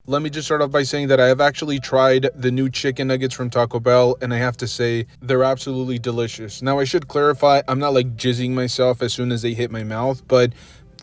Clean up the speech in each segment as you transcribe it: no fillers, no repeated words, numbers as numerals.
Let me just start off by saying that I have actually tried the new chicken nuggets from Taco Bell, and I have to say they're absolutely delicious. Now, I should clarify, I'm not like jizzing myself as soon as they hit my mouth, but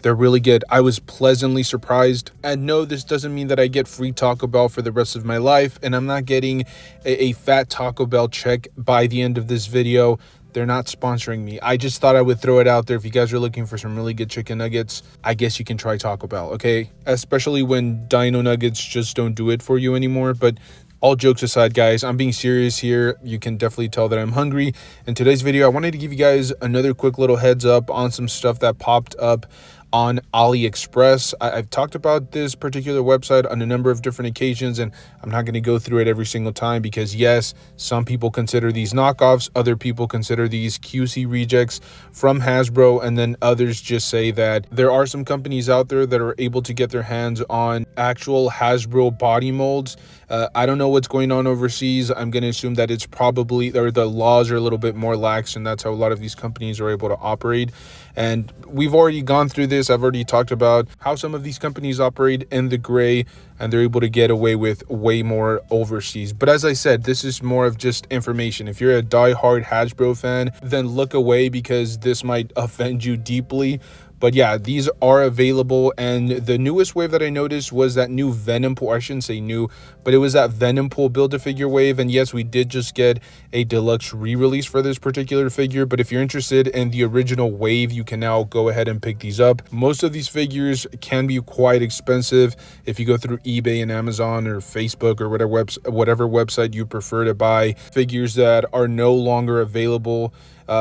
they're really good. I was pleasantly surprised. And no, this doesn't mean that I get free Taco Bell for the rest of my life, and I'm not getting a fat Taco Bell check by the end of this video. They're not sponsoring me. I just thought I would throw it out there. If you guys are looking for some really good chicken nuggets, I guess you can try Taco Bell, okay? Especially when Dino Nuggets just don't do it for you anymore. But all jokes aside, guys, I'm being serious here. You can definitely tell that I'm hungry. In today's video, I wanted to give you guys another quick little heads up on some stuff that popped up on Aliexpress. I've talked about this particular website on a number of different occasions, and I'm not going to go through it every single time because yes, some people consider these knockoffs, other people consider these QC rejects from Hasbro, and then others just say that there are some companies out there that are able to get their hands on actual Hasbro body molds. I don't know what's going on overseas. I'm going to assume that it's probably, or the laws are a little bit more lax, and that's how a lot of these companies are able to operate. And we've already gone through this. I've already talked about how some of these companies operate in the gray, and they're able to get away with way more overseas. But as I said, this is more of just information. If you're a diehard Hasbro fan, then look away because this might offend you deeply. But yeah, these are available, and the newest wave that I noticed was that new Venompool. I shouldn't say new, but it was that Venompool Build-A-Figure wave. And yes, we did just get a deluxe re-release for this particular figure, but if you're interested in the original wave, you can now go ahead and pick these up. Most of these figures can be quite expensive if you go through eBay and Amazon or Facebook or whatever website you prefer to buy figures that are no longer available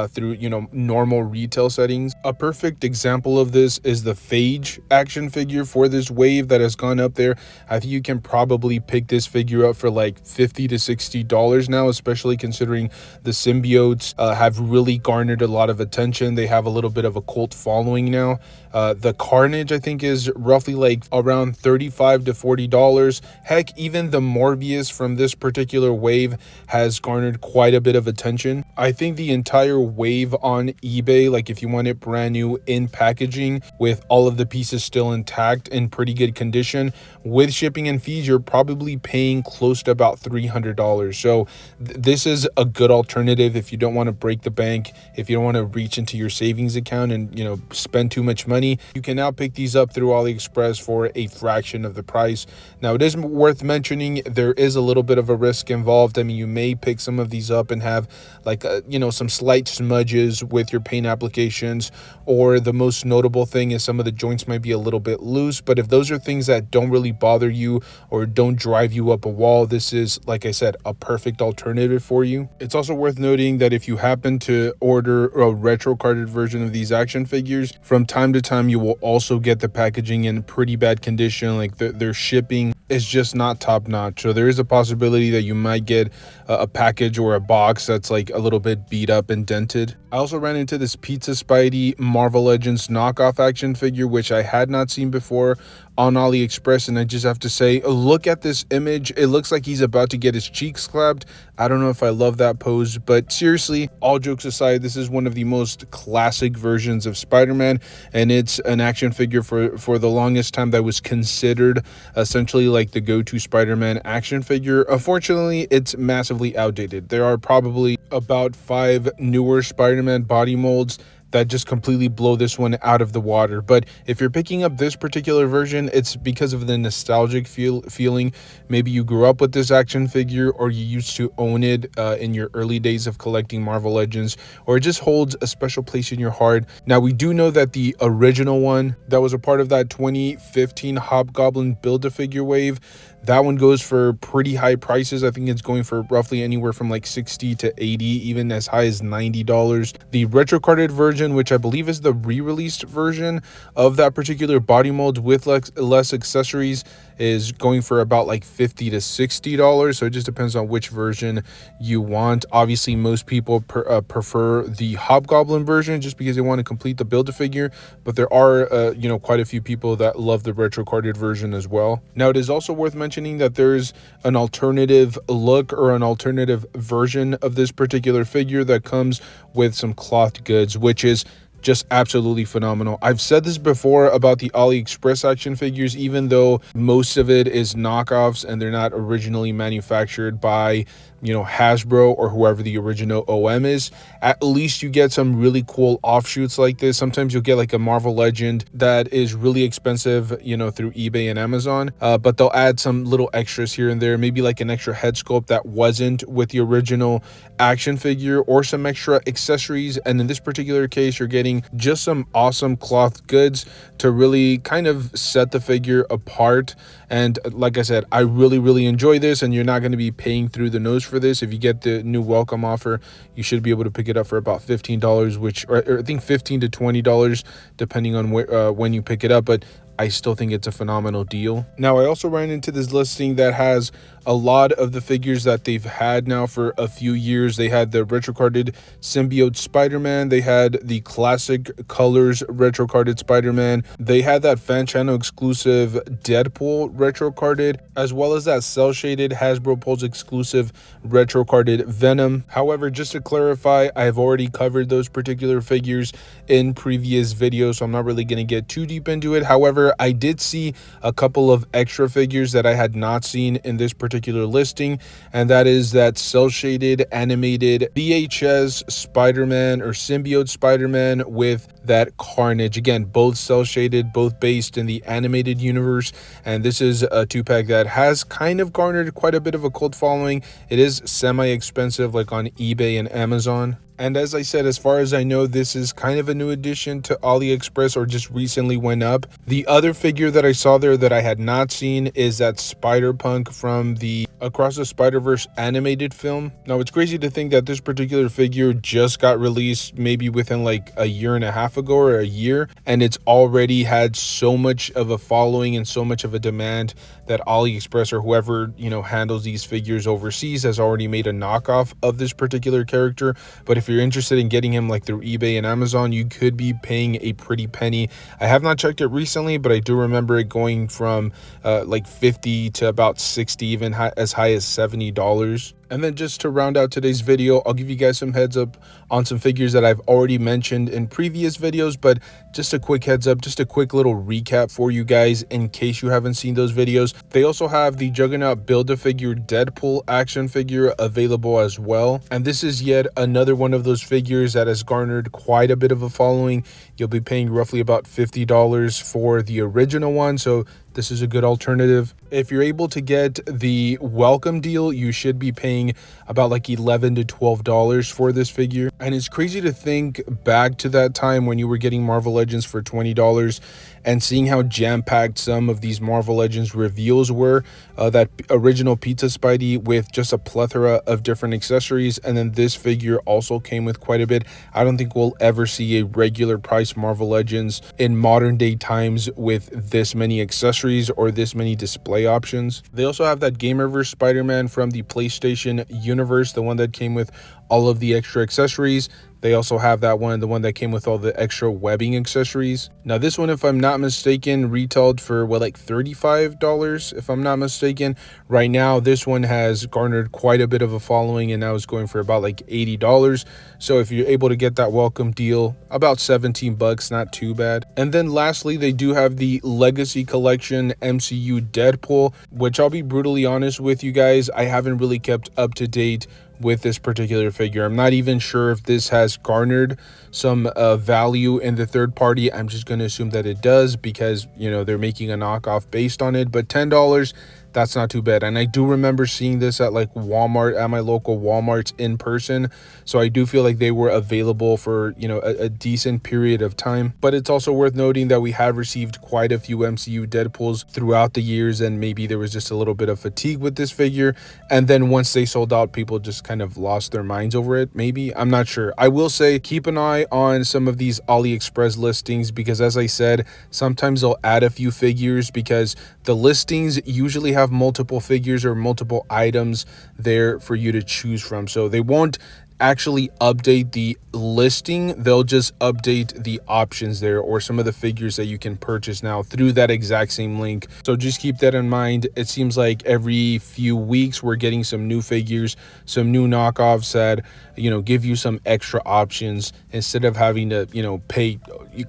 through, you know, normal retail settings. A perfect example of this is the Phage action figure for this wave that has gone up there. I think you can probably pick this figure up for like $50 to $60 now, especially considering the symbiotes have really garnered a lot of attention. They have a little bit of a cult following now. The Carnage, I think, is roughly like around $35 to $40. Heck, even the Morbius from this particular wave has garnered quite a bit of attention. I think the entire wave on eBay, like if you want it brand new in packaging with all of the pieces still intact in pretty good condition, with shipping and fees, you're probably paying close to about $300. So this is a good alternative if you don't want to break the bank, if you don't want to reach into your savings account and, you know, spend too much money. You can now pick these up through Aliexpress for a fraction of the price. Now, it is worth mentioning there is a little bit of a risk involved. I mean, you may pick some of these up and have like you know, some slight smudges with your paint applications, or the most notable thing is some of the joints might be a little bit loose. But if those are things that don't really bother you or don't drive you up a wall, this is, like I said, a perfect alternative for you. It's also worth noting that if you happen to order a retro carded version of these action figures, from time to time you will also get the packaging in pretty bad condition. Like their shipping is just not top notch, so there is a possibility that you might get a package or a box that's like a little bit beat up and dented. I also ran into this Pizza Spidey Marvel Legends knockoff action figure, which I had not seen before on Aliexpress, and I just have to say, look at this image. It looks like he's about to get his cheeks clapped. I don't know if I love that pose, but seriously, all jokes aside, this is one of the most classic versions of Spider-Man, and it's an action figure for the longest time that was considered essentially like the go-to Spider-Man action figure. Unfortunately, it's massively outdated. There are probably about 5 newer Spider-Man body molds that just completely blow this one out of the water. But if you're picking up this particular version, it's because of the nostalgic feeling. Maybe you grew up with this action figure, or you used to own it in your early days of collecting Marvel Legends, or it just holds a special place in your heart. Now, we do know that the original one that was a part of that 2015 Hobgoblin Build-A-Figure wave, that one goes for pretty high prices. I think it's going for roughly anywhere from like $60 to $80, even as high as $90. The retro carded version, which I believe is the re-released version of that particular body mold with less accessories, is going for about like $50 to $60. So it just depends on which version you want. Obviously, most people prefer the Hobgoblin version just because they want to complete the Build-A-Figure, but there are you know, quite a few people that love the retro carded version as well. Now, it is also worth mentioning that there's an alternative look or an alternative version of this particular figure that comes with some cloth goods, which is just absolutely phenomenal. I've said this before about the Aliexpress action figures, even though most of it is knockoffs and they're not originally manufactured by, Hasbro or whoever the original OM is. At least you get some really cool offshoots like this. Sometimes you'll get like a Marvel Legend that is really expensive, through eBay and Amazon, but they'll add some little extras here and there, maybe like an extra head sculpt that wasn't with the original action figure, or some extra accessories. And in this particular case, you're getting just some awesome cloth goods to really kind of set the figure apart. And like I said, I really enjoy this, and you're not going to be paying through the nose for this. If you get the new welcome offer, you should be able to pick it up for about $15, which, or I think $15 to $20 depending on when you pick it up. But I still think it's a phenomenal deal. Now, I also ran into this listing that has a lot of the figures that they've had now for a few years. They had the retro carded symbiote Spider-Man. They had the classic colors retro carded Spider-Man. They had that fan channel exclusive Deadpool retro carded, as well as that cell shaded Hasbro Pulse exclusive retro carded Venom. However, just to clarify, I've already covered those particular figures in previous videos, so I'm not really going to get too deep into it. However, I did see a couple of extra figures that I had not seen in this particular listing, and that is that cell shaded animated VHS Spider-Man or symbiote Spider-Man with that Carnage. Again, both cell shaded, both based in the animated universe, and this is a 2-pack that has kind of garnered quite a bit of a cult following. It is semi-expensive, like on eBay and Amazon. And as I said, as far as I know, this is kind of a new addition to AliExpress, or just recently went up. The other figure that I saw there that I had not seen is that Spider-Punk from the Across the Spider-Verse animated film. Now, it's crazy to think that this particular figure just got released maybe within like a year and a half ago or a year, and it's already had so much of a following and so much of a demand that AliExpress, or whoever, handles these figures overseas, has already made a knockoff of this particular character. But if you're interested in getting him like through eBay and Amazon, you could be paying a pretty penny. I have not checked it recently, but I do remember it going from like 50 to about 60, even as high as $70. And then just to round out today's video, I'll give you guys some heads up on some figures that I've already mentioned in previous videos, but just a quick heads up, just a quick little recap for you guys in case you haven't seen those videos. They also have the Juggernaut Build-A-Figure Deadpool action figure available as well. And this is yet another one of those figures that has garnered quite a bit of a following. You'll be paying roughly about $50 for the original one, so this is a good alternative. If you're able to get the welcome deal, you should be paying about like $11 to $12 for this figure. And it's crazy to think back to that time when you were getting Marvel Legends for $20 and seeing how jam-packed some of these Marvel Legends reveals were. That original Pizza Spidey with just a plethora of different accessories, and then this figure also came with quite a bit. I don't think we'll ever see a regular price Marvel Legends in modern day times with this many accessories or this many display options. They also have that Gamerverse Spider-Man from the PlayStation universe, the one that came with all of the extra accessories. They also have that one, the one that came with all the extra webbing accessories. Now this one, if I'm not mistaken, retailed for like $35, if I'm not mistaken. Right now, this one has garnered quite a bit of a following, and now is going for about like $80. So if you're able to get that welcome deal, about 17 bucks, not too bad. And then lastly, they do have the Legacy Collection MCU Deadpool, which I'll be brutally honest with you guys, I haven't really kept up to date with this particular figure. I'm not even sure if this has garnered some value in the third party. I'm just going to assume that it does because, they're making a knockoff based on it. But $10, that's not too bad. And I do remember seeing this at like Walmart, at my local Walmarts in person. So I do feel like they were available for, a decent period of time. But it's also worth noting that we have received quite a few MCU Deadpools throughout the years, and maybe there was just a little bit of fatigue with this figure. And then once they sold out, people just kind of lost their minds over it. Maybe, I'm not sure. I will say keep an eye on some of these AliExpress listings, because as I said, sometimes they'll add a few figures because the listings usually have multiple figures or multiple items there for you to choose from. So they won't actually update the listing. They'll just update the options there, or some of the figures that you can purchase now through that exact same link. So just keep that in mind. It seems like every few weeks we're getting some new figures, some new knockoffs that, you know, give you some extra options instead of having to, you know, pay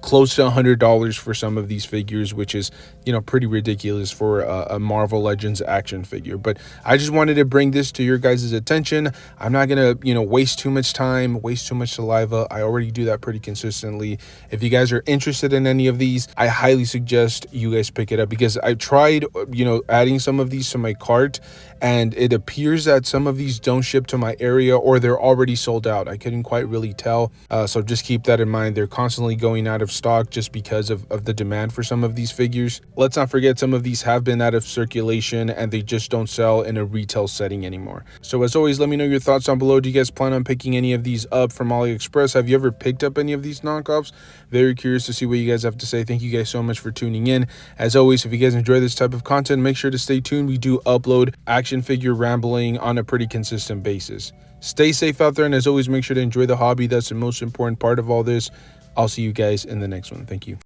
close to $100 for some of these figures, which is, you know, pretty ridiculous for a Marvel Legends action figure. But I just wanted to bring this to your guys' attention. I'm not gonna, you know, waste too much time, waste too much saliva. I already do that pretty consistently. If you guys are interested in any of these, I highly suggest you guys pick it up, because I tried, you know, adding some of these to my cart, and it appears that some of these don't ship to my area, or they're already sold out. I couldn't quite really tell. So just keep that in mind. They're constantly going out of stock just because of the demand for some of these figures. Let's not forget, some of these have been out of circulation and they just don't sell in a retail setting anymore. So as always, let me know your thoughts down below. Do you guys plan on picking any of these up from Aliexpress? Have you ever picked up any of these knockoffs? Very curious to see what you guys have to say. Thank you guys so much for tuning in. As always, if you guys enjoy this type of content, make sure to stay tuned. We do upload action figure rambling on a pretty consistent basis. Stay safe out there, and as always, make sure to enjoy the hobby. That's the most important part of all this. I'll see you guys in the next one. Thank you.